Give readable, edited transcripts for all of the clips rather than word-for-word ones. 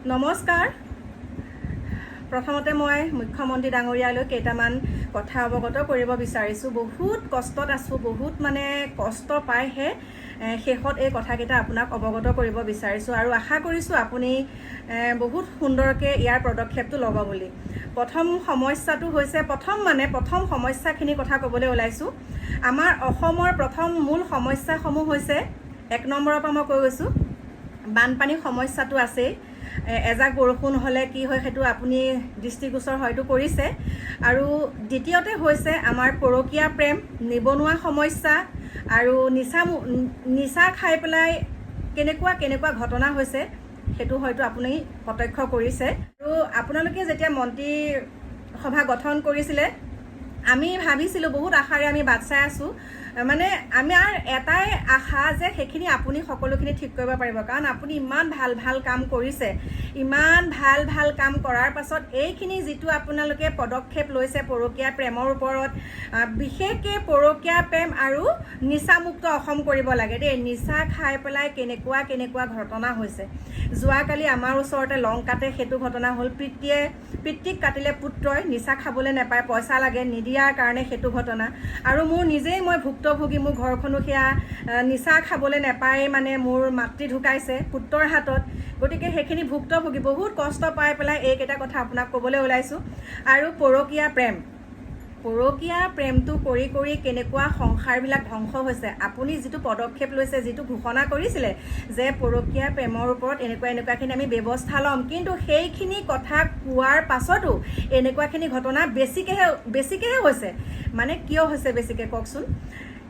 নমস্কাৰ। প্ৰথমতে মই মুখ্যমন্ত্ৰী ডাঙৰীয়ালৈ কেইটামান কথা অৱগত কৰিব বিচাৰিছোঁ। বহুত কষ্টত আছোঁ, বহুত কষ্ট পাইহে শেষত এই কথাকেইটা আপোনাক অৱগত কৰিব বিচাৰিছোঁ আৰু আশা কৰিছোঁ আপুনি বহুত সুন্দৰকৈ ইয়াৰ পদক্ষেপটো ল'ব বুলি। প্ৰথম সমস্যাটো হৈছে প্ৰথম সমস্যাখিনিৰ কথা ক'বলৈ ওলাইছোঁ। আমাৰ অসমৰ প্ৰথম মূল সমস্যাসমূহ হৈছে 1 নম্বৰৰ পৰা মই কৈ গৈছোঁ, বানপানী সমস্যাটো আছেই। এজাক বৰষুণ হ'লে কি হয় সেইটো আপুনি দৃষ্টিগোচৰ হয়তো কৰিছে। আৰু দ্বিতীয়তে হৈছে আমাৰ পৰকীয়া প্ৰেম, নিবনুৱা সমস্যা আৰু নিচা খাই পেলাই কেনেকুৱা ঘটনা হৈছে সেইটো হয়তো আপুনি প্ৰত্যক্ষ কৰিছে। আৰু আপোনালোকে যেতিয়া মন্ত্ৰী সভা গঠন কৰিছিলে আমি ভাবিছিলোঁ, বহুত আশাৰে আমি বাট চাই আছোঁ। আমাৰ এটাই আশা যে সেইখিনি আপুনি সকলোখিনি ঠিক কৰিব পাৰিব, কাৰণ আপুনি ইমান ভাল কাম কৰিছে। ইমান ভাল কাম কৰাৰ পাছত এইখিনি যিটো আপোনালোকে পদক্ষেপ লৈছে পৰকীয়া প্ৰেমৰ ওপৰত, বিশেষকৈ পৰকীয়া প্ৰেম আৰু নিচামুক্ত অসম কৰিব লাগে দেই। নিচা খাই পেলাই কেনেকুৱা ঘটনা হৈছে। যোৱাকালি আমাৰ ওচৰতে লংকাতে সেইটো ঘটনা হ'ল। পিতৃক কাটিলে পুত্ৰই, নিচা খাবলৈ নাপায়, পইচা লাগে, নিদিয়াৰ কাৰণে সেইটো ঘটনা। আৰু মই ভুক্তভোগী, মোৰ ঘৰখনো সেয়া নিচা খাবলৈ নাপায়, মোৰ মাতৃ ঢুকাইছে পুত্ৰৰ হাতত। গতিকে সেইখিনি ভুক্তভোগী, বহুত কষ্ট পাই পেলাই এইকেইটা কথা আপোনাক ক'বলৈ ওলাইছোঁ। আৰু পৰকীয়া প্ৰেমটো কৰি কেনেকুৱা সংসাৰবিলাক ধ্বংস হৈছে। আপুনি যিটো পদক্ষেপ লৈছে, যিটো ঘোষণা কৰিছিলে যে পৰকীয়া প্ৰেমৰ ওপৰত এনেকুৱাখিনি আমি ব্যৱস্থা ল'ম, কিন্তু সেইখিনি কথা কোৱাৰ পাছতো এনেকুৱাখিনি ঘটনা বেছিকেহে হৈছে। কিয় হৈছে বেছিকৈ কওকচোন।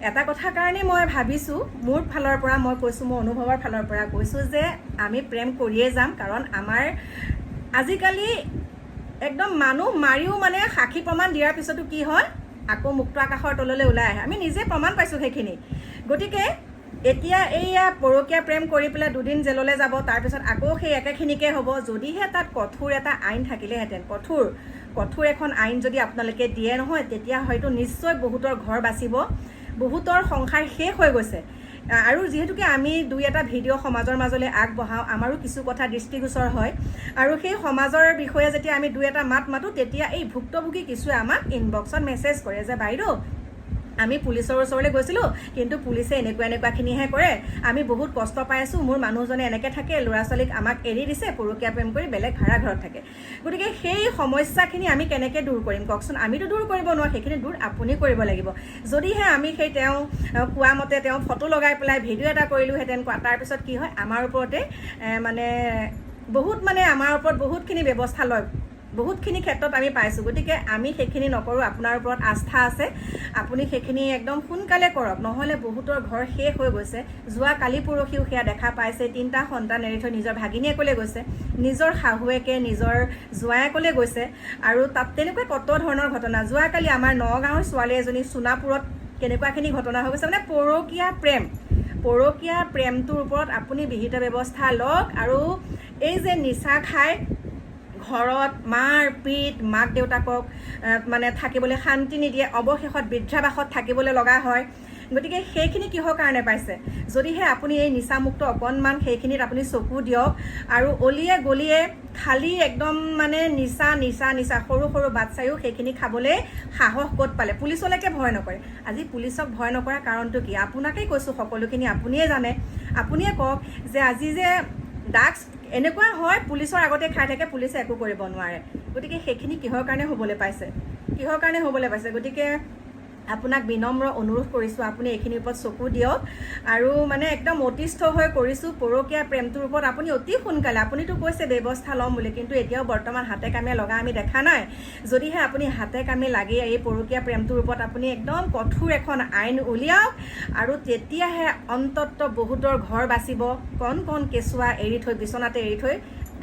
এটা কথাৰ কাৰণে মই ভাবিছোঁ, মোৰ ফালৰ পৰা মই কৈছোঁ, মোৰ অনুভৱৰ ফালৰ পৰা কৈছোঁ যে আমি প্ৰেম কৰিয়ে যাম। কাৰণ আমাৰ আজিকালি একদম মানুহ মাৰিও সাক্ষী প্ৰমাণ দিয়াৰ পিছতো কি হয়, আকৌ মুক্ত আকাশৰ তললৈ ওলাই আহে। আমি নিজে প্ৰমাণ পাইছোঁ সেইখিনি। গতিকে এতিয়া এইয়া পৰকীয়া প্ৰেম কৰি পেলাই 2 দিন জেললৈ যাব, তাৰপিছত আকৌ সেই একেখিনিকে হ'ব। যদিহে তাত কঠোৰ এটা আইন থাকিলেহেঁতেন, কঠোৰ এখন আইন যদি আপোনালোকে দিয়ে নহয়, তেতিয়া হয়তো নিশ্চয় বহুতৰ ঘৰ বাচিব, বহুতৰ সংসাৰ শেষ হৈ গৈছে। আৰু যিহেতুকে আমি 2-এটা ভিডিঅ' সমাজৰ মাজলৈ আগবঢ়াওঁ, আমাৰো কিছু কথা দৃষ্টিগোচৰ হয়। আৰু সেই সমাজৰ বিষয়ে যেতিয়া আমি 2-এটা মাত মাতোঁ, তেতিয়া এই ভুক্তভোগী কিছুৱে আমাক ইনবক্সত মেছেজ কৰে যে বাইদেউ, আমি পুলিচৰ ওচৰলৈ গৈছিলোঁ, কিন্তু পুলিচে এনেকুৱাখিনিহে কৰে, আমি বহুত কষ্ট পাই আছোঁ, মোৰ মানুহজনে এনেকৈ থাকে, ল'ৰা ছোৱালীক আমাক এৰি দিছে, পৰকীয়া প্ৰেম কৰি বেলেগ ভাড়া ঘৰত থাকে। গতিকে সেই সমস্যাখিনি আমি কেনেকৈ দূৰ কৰিম কওকচোন। আমিতো দূৰ কৰিব নোৱাৰোঁ, সেইখিনি দূৰ আপুনি কৰিব লাগিব। যদিহে আমি সেই তেওঁ কোৱা মতে তেওঁ ফটো লগাই পেলাই ভিডিঅ' এটা কৰিলোঁহেঁতেন, তাৰপিছত কি হয়, আমাৰ ওপৰতে আমাৰ ওপৰত বহুতখিনি ব্যৱস্থা লয়, বহুতখিনি ক্ষেত্ৰত আমি পাইছোঁ। গতিকে আমি সেইখিনি নকৰোঁ। আপোনাৰ ওপৰত আস্থা আছে, আপুনি সেইখিনি একদম সোনকালে কৰক, নহ'লে বহুতৰ ঘৰ শেষ হৈ গৈছে। যোৱা কালি পৰহিও সেয়া দেখা পাইছে, 3টা সন্তান এৰি থৈ নিজৰ ভাগিনীয়েকলৈ গৈছে, নিজৰ শাহুৱেকে নিজৰ জোঁৱায়েকলৈ গৈছে। আৰু তাত তেনেকুৱা কত ধৰণৰ ঘটনা। যোৱাকালি আমাৰ নগাঁৱৰ ছোৱালী এজনী সোণাপুৰত কেনেকুৱাখিনি ঘটনা হৈ গৈছে। পৰকীয়া প্ৰেমটোৰ ওপৰত আপুনি বিহিত ব্যৱস্থা লওক। আৰু এই যে নিচা খাই ঘৰত মাৰ পিট, মাক দেউতাকক থাকিবলৈ শান্তি নিদিয়ে, অৱশেষত বৃদ্ধাবাসত থাকিবলৈ লগা হয়। গতিকে সেইখিনি কিহৰ কাৰণে পাইছে। যদিহে আপুনি এই নিচামুক্ত অকণমান সেইখিনিত আপুনি চকু দিয়ক, আৰু অলিয়ে গলিয়ে খালী একদম নিচা সৰু বাচ্চায়ো সেইখিনি খাবলৈ সাহস ক'ত পালে। পুলিচলৈকে ভয় নকৰে। আজি পুলিচক ভয় নকৰা কাৰণটো কি, আপোনাকেই কৈছোঁ, সকলোখিনি আপুনিয়ে জানে। আপুনিয়ে কওক যে আজি যে ড্ৰাগছ এনেকুৱা হয়, পুলিচৰ আগতে খাই থাকে, পুলিচে একো কৰিব নোৱাৰে। গতিকে সেইখিনি কিহৰ কাৰণে হ'বলৈ পাইছে। গতিকে আপোনাক বিনম্ৰ অনুৰোধ কৰিছোঁ, আপুনি এইখিনিৰ ওপৰত চকু দিয়ক। আৰু একদম অতিষ্ঠ হৈ কৰিছোঁ পৰকীয়া প্ৰেমটোৰ ওপৰত আপুনি অতি সোনকালে, আপুনিতো কৈছে ব্যৱস্থা ল'ম বুলি, কিন্তু এতিয়াও বৰ্তমান হাতে কামে লগা আমি দেখা নাই। যদিহে আপুনি হাতে কামে লাগি এই পৰকীয়া প্ৰেমটোৰ ওপৰত আপুনি একদম কঠোৰ এখন আইন উলিয়াওক, আৰু তেতিয়াহে অন্ততঃ বহুতৰ ঘৰ বাচিব। কণ কেঁচুৱা বিচনাতে এৰি থৈ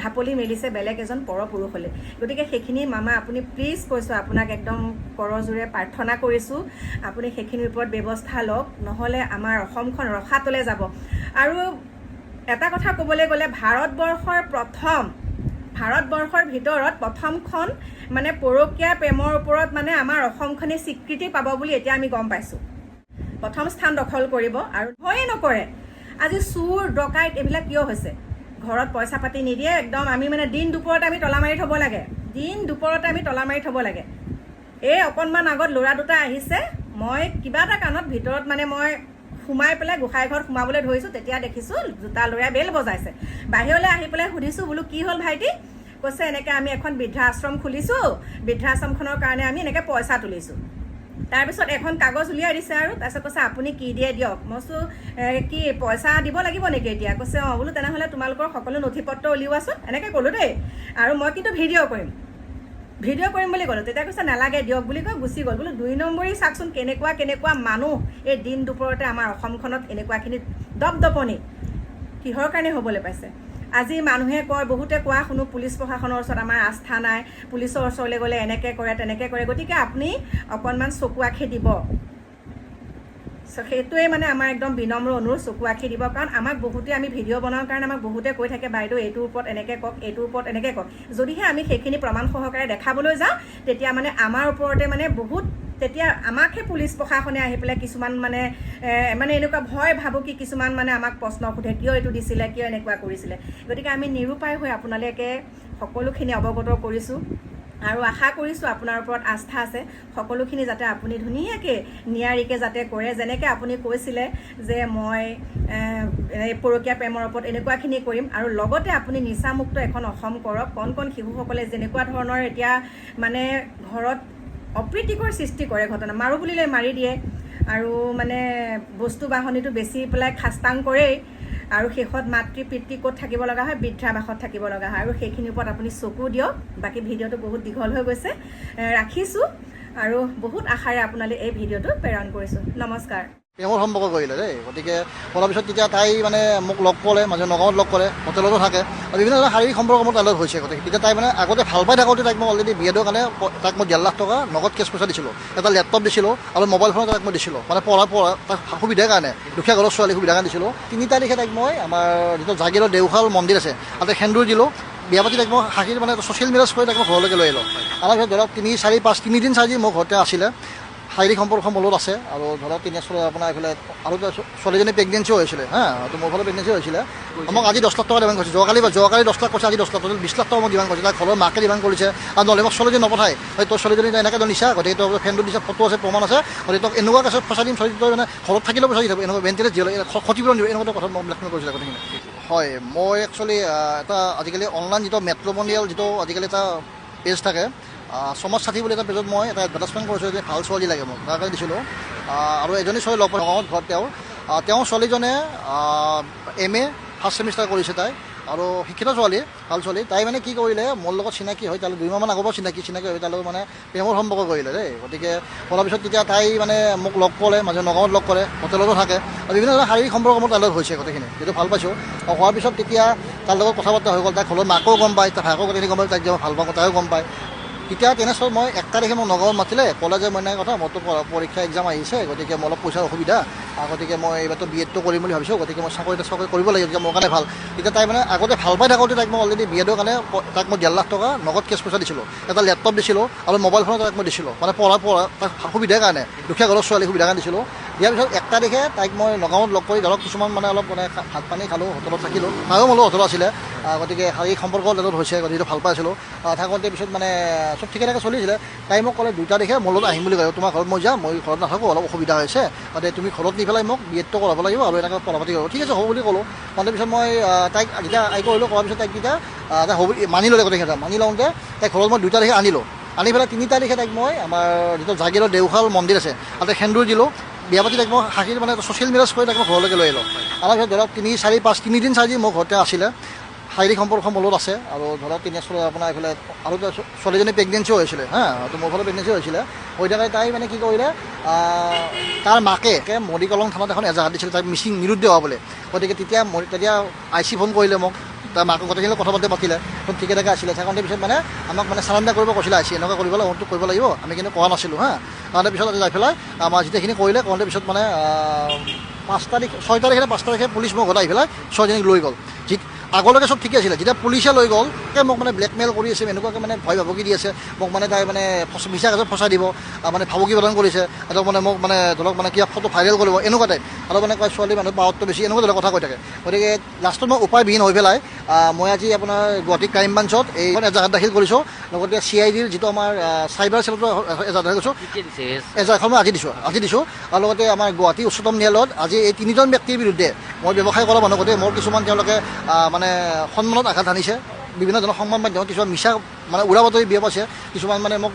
ঢাপলি মেলিছে বেলেগ এজন পৰপুৰুষলৈ। গতিকে সেইখিনি মামা আপুনি প্লিজ কৈছোঁ, আপোনাক একদম কৰজোৰে প্ৰাৰ্থনা কৰিছোঁ, আপুনি সেইখিনিৰ ওপৰত ব্যৱস্থা লওক, নহ'লে আমাৰ অসমখন ৰসাতলে যাব। আৰু এটা কথা ক'বলৈ গ'লে, ভাৰতবৰ্ষৰ ভিতৰত প্ৰথমখন পৰকীয়া প্ৰেমৰ ওপৰত আমাৰ অসমখনে স্বীকৃতি পাব বুলি এতিয়া আমি গম পাইছোঁ। প্ৰথম স্থান দখল কৰিব, আৰু ভয়ে নকৰে। আজি চুৰ ডকাইত এইবিলাক কিয় হৈছে। ঘৰত পইচা পাতি নিদিয়ে একদম আমি মানে দিন দুপৰতে আমি তলা মাৰি থ'ব লাগে এই অকণমান আগত ল'ৰা দুটা আহিছে মই কিবা এটা কাণত ভিতৰত মানে মই সোমাই পেলাই গোসাঁই ঘৰত সোমাবলৈ ধৰিছোঁ তেতিয়া দেখিছোঁ জোতা ল'ৰাই বেল বজাইছে বাহিৰলৈ আহি পেলাই সুধিছোঁ বোলো কি হ'ল ভাইটি কৈছে এনেকৈ আমি এখন বৃদ্ধাশ্ৰম খুলিছোঁ বৃদ্ধাশ্ৰমখনৰ কাৰণে আমি এনেকৈ পইচা তুলিছোঁ তাৰপিছত এখন কাগজ উলিয়াই দিছে আৰু তাৰপিছত কৈছে আপুনি কি দিয়ে দিয়ক মই কৈছোঁ কি পইচা দিব লাগিব নেকি এতিয়া কৈছে অঁ বোলো তেনেহ'লে তোমালোকৰ সকলো নথি পত্ৰ উলিওৱাচোন এনেকৈ ক'লোঁ দেই আৰু মই কিন্তু ভিডিঅ' কৰিম বুলি ক'লোঁ তেতিয়া কৈছে নালাগে দিয়ক বুলি কৈ গুচি গ'ল বোলো 2 নম্বৰী চাওকচোন কেনেকুৱা মানুহ এই দিন দুপৰতে আমাৰ অসমখনত এনেকুৱাখিনি দপদপনি কিহৰ কাৰণে হ'বলৈ পাইছে আজি মানুহে কয় বহুতে কোৱা শুনো পুলিচ প্ৰশাসনৰ ওচৰত আমাৰ আস্থা নাই পুলিচৰ ওচৰলৈ গ'লে এনেকৈ কৰে তেনেকৈ কৰে গতিকে আপুনি অকণমান চকু আখি দিব সেইটোৱে মানে আমাৰ একদম বিনম্ৰ অনুৰোধ চকু আখি দিব কাৰণ আমাক বহুতে আমি ভিডিঅ' বনাওঁ কাৰণে আমাক বহুতে কৈ থাকে বাইদেউ এইটোৰ ওপৰত এনেকৈ কওক এইটোৰ ওপৰত এনেকৈ কওক যদিহে আমি সেইখিনি প্ৰমাণ সহকাৰে দেখাবলৈ যাওঁ তেতিয়া মানে আমাৰ ওপৰতে মানে বহুত তেতিয়া আমাকহে পুলিচ প্ৰশাসনে আহি পেলাই কিছুমান মানে এনেকুৱা ভয় ভাবুকি কিছুমান মানে আমাক প্ৰশ্ন সোধে কিয় এইটো দিছিলে কিয় এনেকুৱা কৰিছিলে গতিকে আমি নিৰুপায় হৈ আপোনালোকে সকলোখিনি অৱগত কৰিছোঁ আৰু আশা কৰিছোঁ আপোনাৰ ওপৰত আস্থা আছে সকলোখিনি যাতে আপুনি ধুনীয়াকৈ নিয়াৰিকৈ যাতে কৰে যেনেকৈ আপুনি কৈছিলে যে মই পৰকীয়া প্ৰেমৰ ওপৰত এনেকুৱাখিনি কৰিম আৰু লগতে আপুনি নিচামুক্ত এখন অসম কৰক কণ শিশুসকলে যেনেকুৱা ধৰণৰ এতিয়া মানে ঘৰত অপ্ৰীতিকৰ সৃষ্টি কৰে ঘটনা মাৰোঁ বুলিলে মাৰি দিয়ে আৰু মানে বস্তু বাহনীটো বেচি পেলাই খাস্তাং কৰেই আৰু শেষত মাতৃ পিতৃ ক'ত থাকিব লগা হয় বৃদ্ধাবাসত থাকিব লগা হয় আৰু সেইখিনিৰ ওপৰত আপুনি চকু দিয়ক বাকী ভিডিঅ'টো বহুত দীঘল হৈ গৈছে ৰাখিছোঁ আৰু বহুত আশাৰে আপোনালৈ এই ভিডিঅ'টো প্ৰেৰণ কৰিছোঁ নমস্কাৰ প্ৰেমৰ সম্পৰ্ক কৰিলে দেই গতিকে কৰাৰ পিছত তেতিয়া তাই মানে মোক লগ ক'লে মাজে নগাঁৱত লগ কৰে হোটেলতো থাকে আৰু বিভিন্ন ধৰণৰ শাৰীৰিক সম্পৰ্ক মোৰ তাইৰ লগত হৈছে গতিকে তেতিয়া তাই মানে আগতে ভাল পাই থাকোঁতে তাইক মই অলৰেডি বিয়েডৰ কাৰণে তাইক মই 1.5 লাখ টকা নগদ কেছ পইচা দিছিলোঁ এটা লেপটপ দিছিলোঁ আৰু মোবাইল ফোন তাইক মই দিছিলোঁ মানে পঢ়া তাক সুবিধাৰ কাৰণে দুখীয়া ঘৰৰ ছোৱালী সুবিধাৰ কাৰণে দিছিলোঁ 3 তাৰিখে তাইক মই আমাৰ যিটো জাগিৰৰ দেওশাল মন্দিৰ আছে তাতে সেন্দুৰ দিলোঁ বিয়া পাতি তাইক মই সাকিৰ মানে ছ'চিয়েল মিডিয়াছ কৰি তাইক মই ঘৰলৈকে লৈ আহিলোঁ আমাৰ ঘৰত ধৰক 3-4-5 চাৰি মোৰ ঘৰতে আছিলে শাৰীৰিক সম্পৰ্ক মূলত আছে আৰু ধৰক 3 বছৰ আপোনাৰ এইফালে আৰু ছোৱালীজনী প্ৰেগনেঞ্চিও হৈছিলে তো মোৰ ফালে প্ৰেগনেঞ্চি হৈছিলে মোক আজি 10 লাখ টকা ডিমাণ্ড কৰিছে যোৱাকালি 10 লাখ কৈছে আজি 10 লাখ 20 লাখ টকা মোক ডিমাণ্ড কৰিছে তাই ঘৰৰ মাকে ডিমাণ্ড কৰিছে আৰু নহ'লে মোক ছোৱালীজনী নপঠায় তোৰ ছোৱালীজনী এনেকৈ নিছা গতিকে তোৰ ফ্ৰেণ্ডটো দিছে ফটো আছে প্ৰমাণ আছে গতিকে তোক এনেকুৱা কেছত ফচাই দিম ছোৱালী তই মানে ঘৰত থাকিলেও পইচা দি থাকোঁ এনেকুৱা মেণ্টেলি জিঅ' ক্ষতিপূৰণ দিব এনেকুৱা কথা মোক ব্লেকমেইল কৰিছিলে গোটেইখিনি হয় মই একচুৱেলি এটা আজিকালি অনলাইন যিটো মেট্ৰ'মনিয়েল যিটো আজিকালি এটা পেজ থাকে সমাজ সাথী বুলি এটা পেজত মই এটা এডভাৰটাইজমেণ্ট কৰিছোঁ যে ভাল ছোৱালী লাগে মোক তাৰ কাৰণে দিছিলোঁ আৰু এজনী ছোৱালী লগ পাওঁ গাঁৱত ঘৰত তেওঁৰ ছোৱালীজনে MA ফাৰ্ষ্ট ছেমিষ্টাৰ কৰিছে তাই আৰু শিক্ষিত ছোৱালী ভাল ছোৱালী তাই মানে কি কৰিলে মোৰ লগত চিনাকি হয় তালৈ 2 মাহমান আগৰ পৰা চিনাকি হয় তালৈ মানে প্ৰেমৰ সম্পৰ্ক কৰিলে দেই গতিকে কৰাৰ পিছত তেতিয়া তাই মানে মোক লগ ক'লে মাজে নগাঁৱত লগ কৰে হোটেলতো থাকে আৰু বিভিন্ন ধৰণৰ শাৰীৰিক সম্পৰ্ক মোৰ তাইৰ লগত হৈছে গোটেইখিনি যিটো ভাল পাইছোঁ আৰু হোৱাৰ পিছত তেতিয়া তাৰ লগত কথা বাৰ্তা হৈ গ'ল তাই ঘৰৰ মাকেও গম পায় তাই ভায়েকো গোটেইখিনি গম পায় তাইক যে মই ভাল পাওঁ তাইও গম পায় তেতিয়া তেনেস্থলত মই 1 তাৰিখে মোক নগাঁৱত মাতিলে ক'লে যে মই নাই কথা মোৰতো পৰীক্ষা এক্সাম আহিছে গতিকে মোৰ অলপ পইচাৰ অসুবিধা গতিকে মই এইবাৰতো বিএডটো কৰিম বুলি ভাবিছোঁ গতিকে মই চাকৰি কৰিব লাগিব গতিকে মোৰ কাৰণে ভাল তেতিয়া তাই মানে আগতে ভাল পাই থাকোঁতে তাইক মই অলৰেডি বিএডৰ কাৰণে তাক মই 1.5 লাখ টকা নগদ কেছ পইচা দিছিলোঁ এটা লেপটপ দিছিলোঁ আৰু মোবাইল ফোন তাইক মই দিছিলোঁ মানে পঢ়া তাক সুবিধাৰ কাৰণে দুখীয়া ঘৰৰ ছোৱালী সুবিধাৰ কাৰণে দিছিলোঁ দিয়াৰ পিছত 1 তাৰিখে তাইক মই নগাঁৱত লগ কৰি ধৰক কিছুমান মানে অলপ মানে ভাত পানী খালোঁ হোটেলত থাকিলোঁ তাইও মোৰো হোটেল আছিলে গতিকে শাৰীৰিক সম্পৰ্ক লগত হৈছে গতিকে ভাল পাইছিলোঁ থাকোঁতে পিছত মানে চব ঠিকে ঠাকে চলিছিলে তাই মোক ক'লে 2 তাৰিখে মোৰ লগত আহিম বুলি ক'লে তোমাৰ ঘৰত মই যাম মই ঘৰত নাথাকোঁ অলপ অসুবিধা হৈছে গতিকে তুমি ঘৰত নি পেলাই মোক বিএডটো কৰাব লাগিব আৰু এনেকৈ পঢ়া পাতি কৰিব ঠিক আছে হ'ব বুলি ক'লোঁ মানে পিছত মই তাইক যেতিয়া কৰিলোঁ কৰাৰ পিছত তাইক তেতিয়া তাই হ'ব মানি ল'লে গোটেইকেইটা মানি লওঁতে তাইক ঘৰত মই 2 তাৰিখে আনিলোঁ আনি পেলাই 3 তাৰিখে তাইক মই আমাৰ যিটো জাগিৰৰ দেওশাল মন্দিৰ আছে তাতে সেন্দুৰ দিলোঁ বিয়া পাতি তাইক মই সাকিৰ মানে ছ'চিয়েল মিডিয়াছ কৰি তাইক মই ঘৰলৈকে লৈ আহিলোঁ আমাৰ ঘৰত ধৰক 3-4-5 মোৰ ঘৰতে আছিলে শাৰীৰিক সম্পৰ্ক মূলত আছে আৰু ধৰক 3 বছৰ আপোনাৰ এইফালে আৰু ছোৱালীজনী প্ৰেগনেঞ্চিও হৈছিলে তো মোৰ ফালে প্ৰেগনেঞ্চি হৈছিলে হৈ থাকে তাই মানে কি কৰিলে তাৰ মাকে মৰিকলং থানাত এখন এজাহাৰ দিছিলে তাইক মিচিং নিৰুদ্দেশ হোৱা বুলি গতিকে তেতিয়া IC ফোন কৰিলে মোক তাৰ মাকক গোটেইখিনি কথা পাতিলে ঠিকে ঠাকে আছিলে থাকোঁতে পিছত মানে আমাক মানে চাৰেণ্ডাৰ কৰিব কৈছিলে IC এনেকুৱা কৰিব লাগিব অমুকটো কৰিব লাগিব আমি কিন্তু কৰা নাছিলোঁ কাৰণতে পিছত যাই পেলাই আমাৰ যিখিনি কৰিলে কৰোঁতে পিছত মানে 6 তাৰিখে পুলিচ মোক ঘৰত আহি পেলাই ছোৱালীজনীক লৈ গ'ল আগলৈকে চব ঠিকে আছিলে যেতিয়া পুলিচে লৈ গ'ল এনেকুৱাকৈ মোক মানে ব্লেকমেইল কৰি আছে, এনেকুৱাকৈ মানে ভয় ভাবুকি দি আছে মোক, মানে তাই মানে মিছা কাজত ফচাই দিব, মানে ভাবুকি প্ৰদান কৰিছে, আৰু মানে মোক মানে ধৰক মানে কিবা ফটো ভাইৰেল কৰিব এনেকুৱা টাইপ, আৰু মানে কয় ছোৱালী মানুহ পাৱাৰটো বেছি, এনেকুৱা ধৰণৰ কথা কৈ থাকে। গতিকে লাষ্টত মই উপায়বিহীন হৈ পেলাই মই আজি আপোনাৰ গুৱাহাটী ক্ৰাইম ব্ৰাঞ্চত এই এজাহাৰ দাখিল কৰিছোঁ, লগতে CIDৰ যিটো আমাৰ চাইবাৰ চেলতো এজাহাৰ দাখিল কৰিছোঁ, এজাহাৰখন মই আজি দিছোঁ, আৰু লগতে আমাৰ গুৱাহাটী উচ্চতম ন্যায়ালয়ত আজি এই 3জন ব্যক্তিৰ বিৰুদ্ধে মই ব্যৱসায় কৰা মানুহ গতিকে মোৰ কিছুমান তেওঁলোকে মানে সন্মানত আঘাত আনিছে, বিভিন্ন ধৰণৰ সংবাদ মাধ্যমত কিছুমান মিছা মানে উৰা বাতৰি বিয়পাইছে, কিছুমান মানে মোক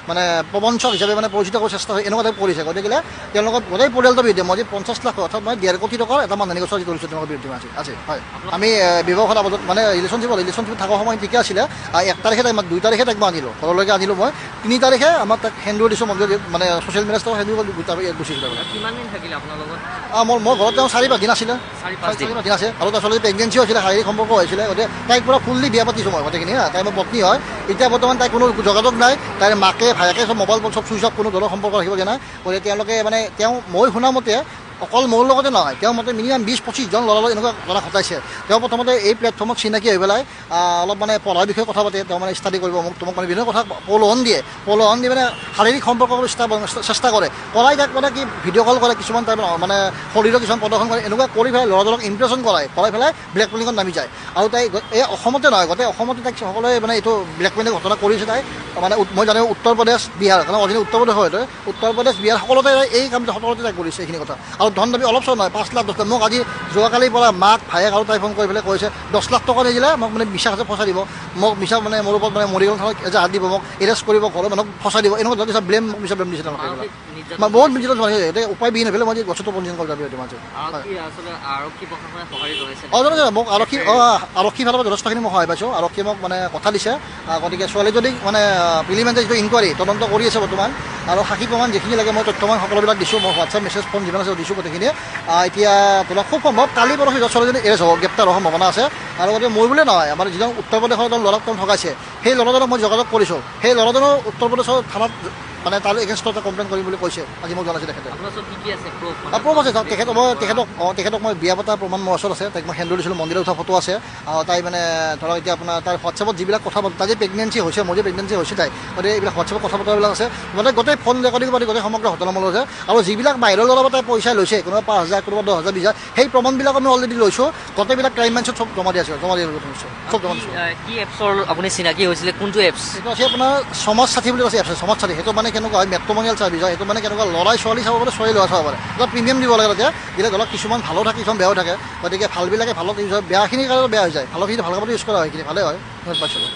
মানে প্ৰবঞ্চক হিচাপে মানে পৰিচিত কৰাৰ চেষ্টা হয়, এনেকুৱা টাইপ কৰিছে। গতিকে তেওঁলোকৰ গোটেই পৰিয়ালটোৰ বিৰুদ্ধে মই 50 লাখ অৰ্থাৎ মই 1.5 কোটি টকাৰ এটা মানহানি গোচৰ কৰিছোঁ তেওঁলোকৰ বিৰুদ্ধে আছে। হয়, আমি ব্যৱসায়ৰ আগত মানে ৰিলেশ্যনশ্বিপত থকাৰ সময় ঠিকে আছিলে। 1 তাৰিখে তাইক 2 তাৰিখে তাইক মই আনিলোঁ, ঘৰলৈকে আনিলোঁ মই, 3 তাৰিখে আমাৰ তাক সেন্দুৰ দিছোঁ মন্দিৰ মানে ছ'চিয়েল মিডিয়াত সেন্দুৰ গুচিছিলোঁ। কিমান দিন থাকিলে আপোনাৰ লগত? মোৰ ঘৰত তেওঁ 4-5 দিন আছিলে, 4-5 দিন আছে, আৰু তাৰ ছোৱালী প্ৰেগনেঞ্চি হৈছিলে, শাৰীৰিক সম্পৰ্ক হৈছিলে, গতিকে তাইক পুৰা ফুল্লি বিয়া পাতিছোঁ মই গোটেইখিনি। তাই মোৰ পত্নী হয়, এতিয়া বৰ্তমান তাইৰ কোনো যোগাযোগ নাই, তাইৰ মাকে ভায়েকে চব মোবাইল চব চুইচ অফ, কোনো ধৰণৰ সম্পৰ্ক ৰাখিব দিয়া নাই। গতিকে তেওঁলোকে মানে মই শুনা মতে অকল মোৰ লগতে নহয়, তেওঁ মতে মিনিমাম 20-25 জন ল'ৰাৰ লগত এনেকুৱা ঘটনা ঘটাইছে। তেওঁ প্ৰথমতে এই প্লেটফৰ্মত চিনাকি হৈ পেলাই অলপ মানে পঢ়াৰ বিষয়ে কথা পাতে, তেওঁ মানে ষ্টাডি কৰিব তোমাক মানে বিভিন্ন কথা প্ৰলোভন দিয়ে মানে শাৰীৰিক সম্পৰ্ক চেষ্টা কৰে, কৰাই তাক মানে কি ভিডিঅ' কল কৰে, কিছুমান টাইপ মানে শৰীৰৰ কিছুমান প্ৰদৰ্শন কৰে, এনেকুৱা কৰি পেলাই ল'ৰাজনক ইমপ্ৰেছন কৰাই পেলাই ব্লেকমেইলিঙত নামি যায়। আৰু তাই এই অসমতে নহয়, গোটেই অসমতে তাইক সকলোৱে মানে এইটো ব্লেকমেইলিং ঘটনা কৰিছে। তাই মানে মই জানো উত্তৰ প্ৰদেশ, বিহাৰ, কাৰণ অৰিজিনেল উত্তৰ প্ৰদেশ হয়, উত্তৰ প্ৰদেশ, বিহাৰ সকলোতে এই কামটো সকলোতে তাই কৰিছে এইখিনি কথা। আৰু ধন দাবী অলপ চলপ নহয়, 5 লাখ 10 লাখ। মোক আজি যোৱাকালিৰ পৰা মাক ভায়েক আৰু তাই ফোন কৰি পেলাই কৈছে 10 লাখ টকা নিদিলে মোক মানে মিছা কাজত ফচাই দিব, মোক মিছা মানে মোৰ ওপৰত মানে মৰিগাঁও থানাত এজাহাৰ দিব, মোক এৰেষ্ট কৰিব, ঘৰৰ মানুহক ফচাই দিব, এনেকুৱা ধৰণৰ ব্লেম মিছা ব্লেম দিছে তেওঁলোকে। বহুত মিছা উপায়বিহীন হৈ পেলাই মই গোচৰটো পঞ্জীয়ন কৰি যাবি মাজত। মোক আৰক্ষী ফালৰ পৰা যথেষ্টখিনি মই সহায় পাইছোঁ, আৰক্ষীয়ে মোক মানে কথা দিছে। গতিকে ছোৱালীজনীক মানে প্ৰিলিমিনাৰী যিটো ইনকুৱাৰী তদন্ত কৰি আছে বৰ্তমান, আৰু সাক্ষী প্ৰমাণ যিখিনি লাগে মই তথ্যমান সকলোবিলাক দিছোঁ, মই হোৱাটছআপ মেছেজ ফোন যিমান আছে দিছোঁ গোটেইখিনি। এতিয়া তোমাক খুব সম্ভৱ কালি পৰহি ছোৱালীজনী এৰেষ্ট হ'ব, গ্ৰেপ্তাৰ হোৱাৰ সম্ভাৱনা আছে। আৰু গতিকে মই বুলিয়ে নহয়, আমাৰ যিজন উত্তৰ প্ৰদেশৰ এজন ল'ৰাক তেওঁ ঠগাইছে, সেই ল'ৰাজনক মই যোগাযোগ কৰিছোঁ, সেই ল'ৰাজনৰ উত্তৰ প্ৰদেশৰ থানাত মানে তাৰ এগেইনষ্টত এটা কমপ্লেইন কৰিম বুলি কৈছে, আজি মোক জনাইছে তেখেতে। প্ৰুফ আছে তেখেতক মই বিয়া পতা প্ৰমাণ মোৰ ওচৰত আছে, তাইক মই সেন্দুৰ দিছিলোঁ, মন্দিৰত উঠা ফটো আছে। তাই মানে ধৰক এতিয়া আপোনাৰ তাৰ হোৱাটছএপত যিবিলাক কথা তাই যে প্ৰেগনেঞ্চি হৈছে, মোৰ যে প্ৰেগনেঞ্চি হৈছে তাই, গতিকে এইবিলাক হোৱাটছএপত কথা বতৰাবিলাক আছে, মানে গোটেই ফোন ৰেকৰ্ডিং পাতি গোটেই সমগ্ৰ ঘটনামূলক আছে। আৰু যিবিলাক বাহিৰৰ ল'ৰা তাই পইচা লৈছে, কোনোবা 5,000, কোনোবা 10,000, 20,000, সেই প্ৰমাণবিলাক আমি অলৰেডি লৈছোঁ, গোটেইবিলাক ক্ৰাইম ব্ৰাঞ্চত চব জমা দিয়া আছে, চব জমা দিছোঁ। কি এপছৰ আপুনি চিনাকি হৈছিলে, কোনটো এপছ? সেইটো আছে আপোনাৰ সমাজ সাথী বুলি কৈছে, এপছ সমাজ সাথী। সেইটো মানে কেনেকুৱা হয়, মেট্ৰ'মনিয়েল চাৰ্ভিছ হয়, সেইটো মানে কেনেকুৱা ল'ৰাই ছোৱালী চাব পাৰে, ছোৱালী ল'ৰা চাব পাৰে, অলপ প্ৰিমিয়াম দিব লাগে। তেতিয়া দিলে ধৰক কিছুমান ভালো থাকে, কিছুমান বেয়াও থাকে, গতিকে ভালবিলাকে ভালত ইউজ হয়, বেয়াখিনিৰ কাৰণে বেয়া হৈ যায়, ভালখিনি ভাল কামত ইউজ কৰা হয়, সেইখিনি ভালে হয়। পাইছিলোঁ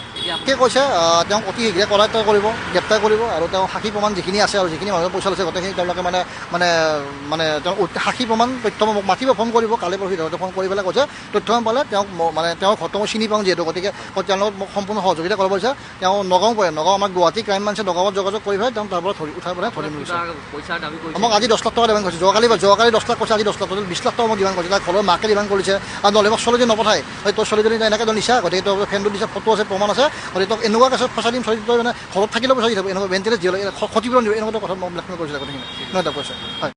কি কৈছে, তেওঁক অতি শীঘ্ৰে কৰায়ত্ব কৰিব, গ্ৰেপ্তাৰ কৰিব, আৰু তেওঁ সাক্ষী প্ৰমাণ যিখিনি আছে আৰু যিখিনি মানুহৰ পইচা লৈছে গোটেইখিনি তেওঁলোকে মানে তেওঁ সাক্ষী প্ৰমাণ তথ্য মোক মাতিব, ফোন কৰিব, কালি পৰহি ধৰক ফোন কৰি পেলাই কৈছে তথ্যমান পালে তেওঁক মানে তেওঁৰ ঘৰটো মই চিনি পাওঁ যিহেতু, গতিকে তেওঁৰ লগত মোক সম্পূৰ্ণ সহযোগিতা কৰিব পাৰিছে। তেওঁ নগাঁও পৰে, নগাঁও আমাৰ গুৱাহাটী ক্ৰাইম ব্ৰাঞ্চে নগাঁৱত যোগাযোগ কৰি পেলাই তেওঁ তাৰ পৰা উঠাই পেলাই ধৰিম বুলি মোক আজি 10 লাখ টকা ডিমাণ্ড কৰিছে। যোৱাকালি 10 লাখ কৈছে, আজি 10 লাখ, 20 লাখ টকা মোক ডিমাণ্ড কৰিছে। তাৰ ঘৰৰ মাকে ডিমাণ্ড কৰিছে, আৰু নহ'লে মোক ছোৱালীজনী নপঠায়, তোৰ ছোৱালীজনী এনেকৈ নিছা, গতিকে তোৰ ফ্ৰেণ্ডত দিছে, ফটো আছে, প্ৰমাণ আছে, গতিকে তোক এনেকুৱা কেছত ফচাই দিম, ছোৱালী তই মানে ঘৰত থাকিলেও পইচা দি থাকিব, এনেকুৱা মেইনটেনেঞ্চ দিব লাগে, ক্ষতিপূৰণ দিব, এনেকুৱা কথা মোক ব্লেকমেইল কৰিছিলে গোটেইখিনি, এনেকুৱা কৈছে। হয়।